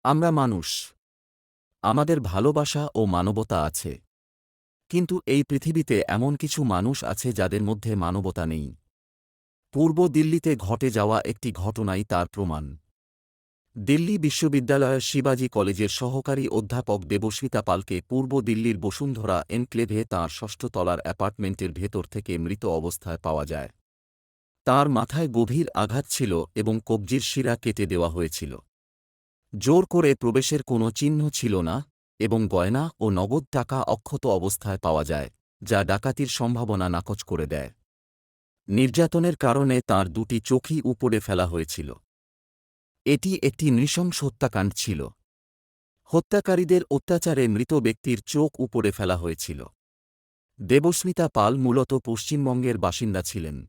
আমরা মানুষ। আমাদের ভালোবাসা ও মানবতা আছে। কিন্তু এই পৃথিবীতে এমন কিছু মানুষ আছে যাদের মধ্যে মানবতা নেই। পূর্ব দিল্লিতে ঘটে যাওয়া একটি ঘটনাই তার প্রমাণ। দিল্লি বিশ্ববিদ্যালয়ের শিবাজি কলেজের সহকারী অধ্যাপক দেবস্মিতা পালকে পূর্ব দিল্লির বসুন্ধরা এনক্লেভে তাঁর ষষ্ঠ তলার অ্যাপার্টমেন্টের ভেতর থেকে মৃত অবস্থায় পাওয়া যায়। তাঁর মাথায় গভীর আঘাত ছিল এবং কবজির শিরা কেটে দেওয়া হয়েছিল। জোর করে প্রবেশের কোনো চিহ্ন ছিল না এবং গয়না ও নগদ টাকা অক্ষত অবস্থায় পাওয়া যায়, যা ডাকাতির সম্ভাবনা নাকচ করে দেয়। নির্যাতনের কারণে তাঁর দুটি চোখই উপড়ে ফেলা হয়েছিল। এটি একটি নৃশংস হত্যাকাণ্ড ছিল। হত্যাকারীদের অত্যাচারে মৃত ব্যক্তির চোখ উপড়ে ফেলা হয়েছিল। দেবস্মিতা পাল মূলত পশ্চিমবঙ্গের বাসিন্দা ছিলেন।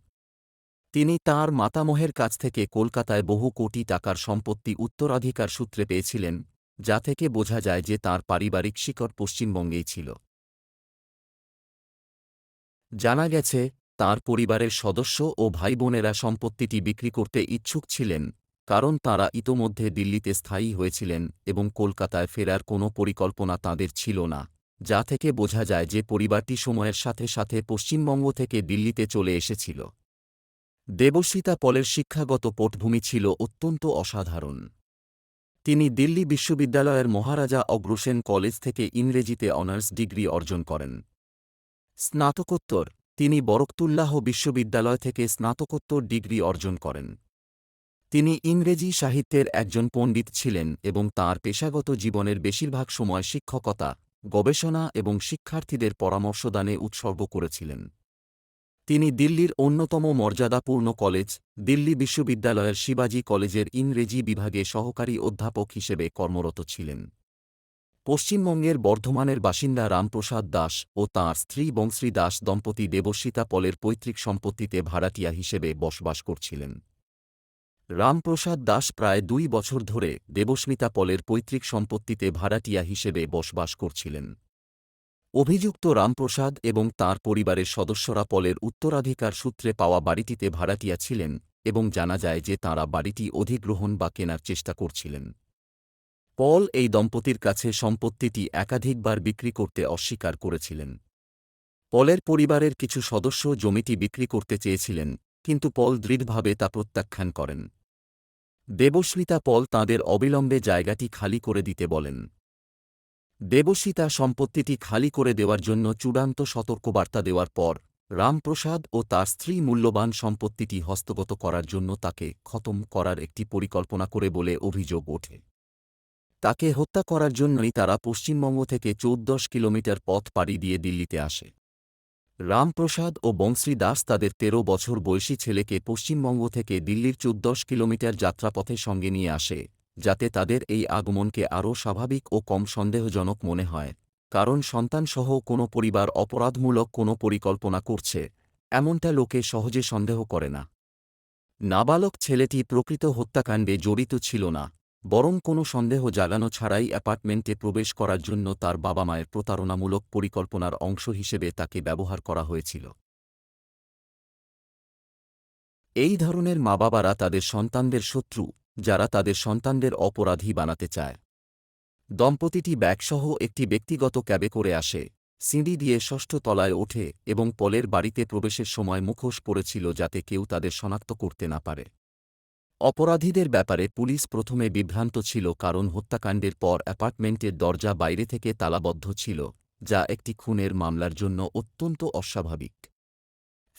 তিনি তাঁর মাতামহের কাছ থেকে কলকাতায় বহু কোটি টাকার সম্পত্তি উত্তরাধিকার সূত্রে পেয়েছিলেন, যা থেকে বোঝা যায় যে তাঁর পারিবারিক শিকড় পশ্চিমবঙ্গেই ছিল। জানা গেছে, তাঁর পরিবারের সদস্য ও ভাইবোনেরা সম্পত্তিটি বিক্রি করতে ইচ্ছুক ছিলেন, কারণ তাঁরা ইতোমধ্যে দিল্লিতে স্থায়ী হয়েছিলেন এবং কলকাতায় ফেরার কোনো পরিকল্পনা তাঁদের ছিল না, যা থেকে বোঝা যায় যে পরিবারটি সময়ের সাথে সাথে পশ্চিমবঙ্গ থেকে দিল্লিতে চলে এসেছিল। দেবস্মিতা পলের শিক্ষাগত পটভূমি ছিল অত্যন্ত অসাধারণ। তিনি দিল্লি বিশ্ববিদ্যালয়ের মহারাজা অগ্রসেন কলেজ থেকে ইংরেজিতে অনার্স ডিগ্রি অর্জন করেন। স্নাতকোত্তর তিনি বরকতুল্লাহ বিশ্ববিদ্যালয় থেকে স্নাতকোত্তর ডিগ্রি অর্জন করেন। তিনি ইংরেজি সাহিত্যের একজন পণ্ডিত ছিলেন এবং তাঁর পেশাগত জীবনের বেশিরভাগ সময় শিক্ষকতা, গবেষণা এবং শিক্ষার্থীদের পরামর্শদানে উৎসর্গ করেছিলেন। তিনি দিল্লির অন্যতম মর্যাদাপূর্ণ কলেজ, দিল্লি বিশ্ববিদ্যালয়ের শিবাজি কলেজের ইংরেজি বিভাগে সহকারী অধ্যাপক হিসেবে কর্মরত ছিলেন। পশ্চিমবঙ্গের বর্ধমানের বাসিন্দা রামপ্রসাদ দাস ও তাঁর স্ত্রী বংশ্রী দাস দম্পতি দেবস্মিতা পলের পৈতৃক সম্পত্তিতে ভাড়াটিয়া হিসেবে বসবাস করছিলেন। রামপ্রসাদ দাস প্রায় 2 বছর ধরে দেবস্মিতা পলের পৈতৃক সম্পত্তিতে ভাড়াটিয়া হিসেবে বসবাস করছিলেন। অভিযুক্ত রামপ্রসাদ এবং তাঁর পরিবারের সদস্যরা পলের উত্তরাধিকার সূত্রে পাওয়া বাড়িটিতে ভাড়াটিয়া ছিলেন এবং জানা যায় যে তাঁরা বাড়িটি অধিগ্রহণ বা কেনার চেষ্টা করছিলেন। পল এই দম্পতির কাছে সম্পত্তিটি একাধিকবার বিক্রি করতে অস্বীকার করেছিলেন। পলের পরিবারের কিছু সদস্য জমিটি বিক্রি করতে চেয়েছিলেন, কিন্তু পল দৃঢ়ভাবে তা প্রত্যাখ্যান করেন। দেবস্মিতা পল তাঁদের অবিলম্বে জায়গাটি খালি করে দিতে বলেন। দেবস্মিতা সম্পত্তিটি খালি করে দেওয়ার জন্য চূড়ান্ত সতর্কবার্তা দেওয়ার পর রামপ্রসাদ ও তার স্ত্রী মূল্যবান সম্পত্তিটি হস্তগত করার জন্য তাকে খতম করার একটি পরিকল্পনা করে বলে অভিযোগ ওঠে। তাকে হত্যা করার জন্যই তারা পশ্চিমবঙ্গ থেকে 14 কিলোমিটার পথ পাড়ি দিয়ে দিল্লিতে আসে। রামপ্রসাদ ও বংশ্রী দাস তাদের 13 বছর বয়সী ছেলেকে পশ্চিমবঙ্গ থেকে দিল্লির 14 কিলোমিটার যাত্রাপথে সঙ্গে নিয়ে আসে, যাতে তাদের এই আগমনকে আরও স্বাভাবিক ও কম সন্দেহজনক মনে হয়, কারণ সন্তানসহ কোনো পরিবার অপরাধমূলক কোনো পরিকল্পনা করছে, এমনটা লোকে সহজে সন্দেহ করে না। নাবালক ছেলেটি প্রকৃত হত্যাকাণ্ডে জড়িত ছিল না, বরং কোনো সন্দেহ জাগানো ছাড়াই অ্যাপার্টমেন্টে প্রবেশ করার জন্য তার বাবা-মায়ের প্রতারণামূলক পরিকল্পনার অংশ হিসেবে তাকে ব্যবহার করা হয়েছিল। এই ধরনের মা-বাবারা তাদের সন্তানদের শত্রু, যারা তাদের সন্তানদের অপরাধী বানাতে চায়। দম্পতিটি ব্যাগসহ একটি ব্যক্তিগত ক্যাবে করে আসে, সিঁড়ি দিয়ে ষষ্ঠ তলায় ওঠে এবং পলের বাড়িতে প্রবেশের সময় মুখোশ পরেছিল যাতে কেউ তাদের শনাক্ত করতে না পারে। অপরাধীদের ব্যাপারে পুলিশ প্রথমে বিভ্রান্ত ছিল কারণ হত্যাকাণ্ডের পর অ্যাপার্টমেন্টের দরজা বাইরে থেকে তালাবদ্ধ ছিল, যা একটি খুনের মামলার জন্য অত্যন্ত অস্বাভাবিক।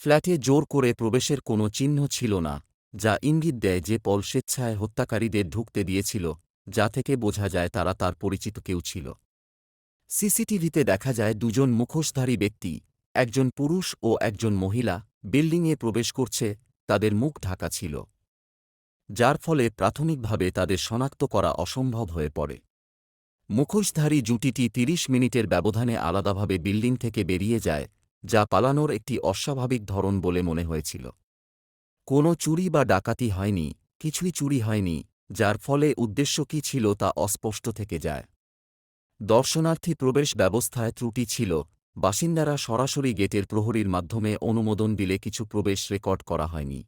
ফ্ল্যাটে জোর করে প্রবেশের কোনো চিহ্ন ছিল না, যা ইঙ্গিত দেয় যে পল স্বেচ্ছায় হত্যাকারীদের ঢুকতে দিয়েছিল, যা থেকে বোঝা যায় তারা তার পরিচিত কেউ ছিল। সিসিটিভিতে দেখা যায় দুজন মুখোশধারী ব্যক্তি, একজন পুরুষ ও একজন মহিলা, বিল্ডিংয়ে প্রবেশ করছে, তাদের মুখ ঢাকা ছিল, যার ফলে প্রাথমিকভাবে তাদের শনাক্ত করা অসম্ভব হয়ে পড়ে। মুখোশধারী জুটিটি 30 মিনিটের ব্যবধানে আলাদাভাবে বিল্ডিং থেকে বেরিয়ে যায়, যা পালানোর একটি অস্বাভাবিক ধরন বলে মনে হয়েছিল। কোনো চুরি বা ডাকাতি হয়নি, কিছুই চুরি হয়নি, যার ফলে উদ্দেশ্য কী ছিল তা অস্পষ্ট থেকে যায়। দর্শনার্থী প্রবেশ ব্যবস্থায় ত্রুটি ছিল, বাসিন্দারা সরাসরি গেটের প্রহরীর মাধ্যমে অনুমোদন দিলে কিছু প্রবেশ রেকর্ড করা হয়নি।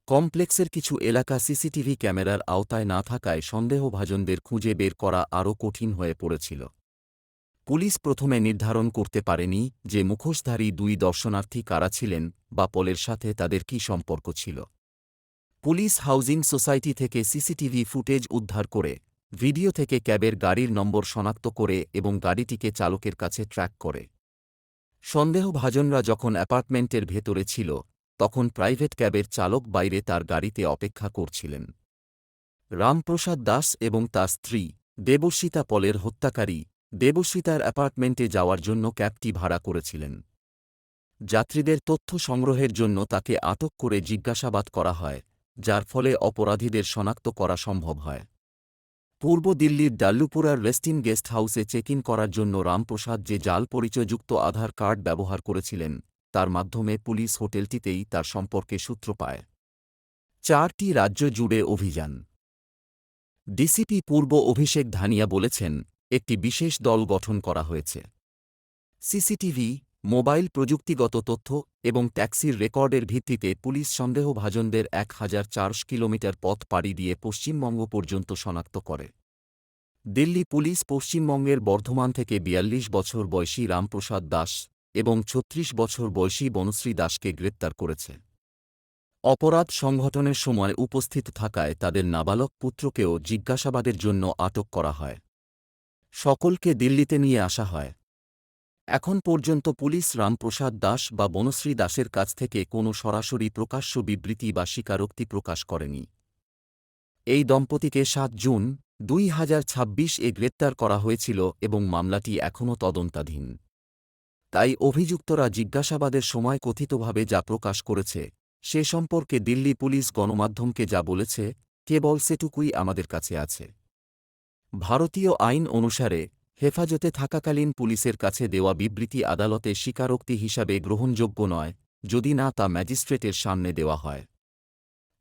কমপ্লেক্সের কিছু এলাকা সিসিটিভি ক্যামেরার আওতায় না থাকায় সন্দেহভাজনদের খুঁজে বের করা আরও কঠিন হয়ে পড়েছিল। পুলিশ প্রথমে নির্ধারণ করতে পারেনি যে মুখোশধারী দুই দর্শনার্থী কারা ছিলেন বা পলের সাথে তাদের কী সম্পর্ক ছিল। পুলিশ হাউজিং সোসাইটি থেকে সিসিটিভি ফুটেজ উদ্ধার করে, ভিডিও থেকে ক্যাবের গাড়ির নম্বর শনাক্ত করে এবং গাড়িটিকে চালকের কাছে ট্র্যাক করে। সন্দেহভাজনরা যখন অ্যাপার্টমেন্টের ভেতরে ছিল, তখন প্রাইভেট ক্যাবের চালক বাইরে তার গাড়িতে অপেক্ষা করছিলেন। রামপ্রসাদ দাস এবং তার স্ত্রী দেবস্মিতা পলের হত্যাকারী দেবস্মিতার অ্যাপার্টমেন্টে যাওয়ার জন্য ক্যাবটি ভাড়া করেছিলেন। যাত্রীদের তথ্য সংগ্রহের জন্য তাকে আটক করে জিজ্ঞাসাবাদ করা হয়, যার ফলে অপরাধীদের শনাক্ত করা সম্ভব হয়। পূর্ব দিল্লির ডাল্লুপুরার রেস্টিন গেস্ট হাউসে চেক ইন করার জন্য রামপ্রসাদ যে জাল পরিচয়যুক্ত আধার কার্ড ব্যবহার করেছিলেন, তার মাধ্যমে পুলিশ হোটেলটিতেই তার সম্পর্কে সূত্র পায়। 4টি রাজ্য জুড়ে অভিযান। ডিসিপি পূর্ব অভিষেক ধানিয়া বলেছেন, একটি বিশেষ দল গঠন করা হয়েছে। সিসিটিভি, মোবাইল প্রযুক্তিগত তথ্য এবং ট্যাক্সির রেকর্ডের ভিত্তিতে পুলিশ সন্দেহভাজনদের 1400 কিলোমিটার পথ পাড়ি দিয়ে পশ্চিমবঙ্গ পর্যন্ত শনাক্ত করে। দিল্লি পুলিশ পশ্চিমবঙ্গের বর্ধমান থেকে 42 বছর বয়সী রামপ্রসাদ দাস এবং 36 বছর বয়সী বনশ্রী দাসকে গ্রেপ্তার করেছে। অপরাধ সংঘটনের সময় উপস্থিত থাকায় তাদের নাবালক পুত্রকেও জিজ্ঞাসাবাদের জন্য আটক করা হয়। সকলকে দিল্লিতে নিয়ে আসা হয়। এখন পর্যন্ত পুলিশ রামপ্রসাদ দাস বা বনশ্রী দাসের কাছ থেকে কোনো সরাসরি প্রকাশ্য বিবৃতি বা স্বীকারোক্তি প্রকাশ করেনি। এই দম্পতিকে 7 জুন 2026-এ গ্রেপ্তার করা হয়েছিল এবং মামলাটি এখনও তদন্তাধীন। তাই অভিযুক্তরা জিজ্ঞাসাবাদের সময় কথিতভাবে যা প্রকাশ করেছে, সে সম্পর্কে দিল্লি পুলিশ গণমাধ্যমকে যা বলেছে, কেবল সেটুকুই আমাদের কাছে আছে। ভারতীয় আইন অনুসারে হেফাজতে থাকাকালীন পুলিশের কাছে দেওয়া বিবৃতি আদালতে স্বীকারোক্তি হিসাবে গ্রহণযোগ্য নয়, যদি না তা ম্যাজিস্ট্রেটের সামনে দেওয়া হয়।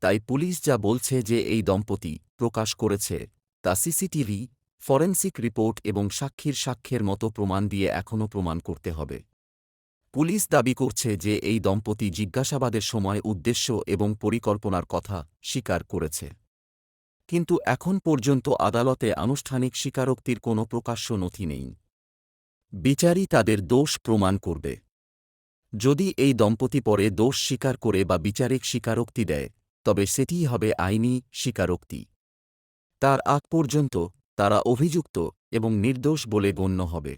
তাই পুলিশ যা বলছে যে এই দম্পতি প্রকাশ করেছে, তা সিসিটিভি, ফরেনসিক রিপোর্ট এবং সাক্ষীর সাক্ষ্যের মতো প্রমাণ দিয়ে এখনও প্রমাণ করতে হবে। পুলিশ দাবি করছে যে এই দম্পতি জিজ্ঞাসাবাদের সময় উদ্দেশ্য এবং পরিকল্পনার কথা স্বীকার করেছে। কিন্তু এখন পর্যন্ত আদালতে আনুষ্ঠানিক স্বীকারোক্তির কোনো প্রকাশ্য নথি নেই। বিচারই তাদের দোষ প্রমাণ করবে। যদি এই দম্পতি পরে দোষ স্বীকার করে বা বিচারিক স্বীকারোক্তি দেয়, তবে সেটিই হবে আইনি স্বীকারোক্তি। তার আগ পর্যন্ত তারা অভিযুক্ত এবং নির্দোষ বলে গণ্য হবে।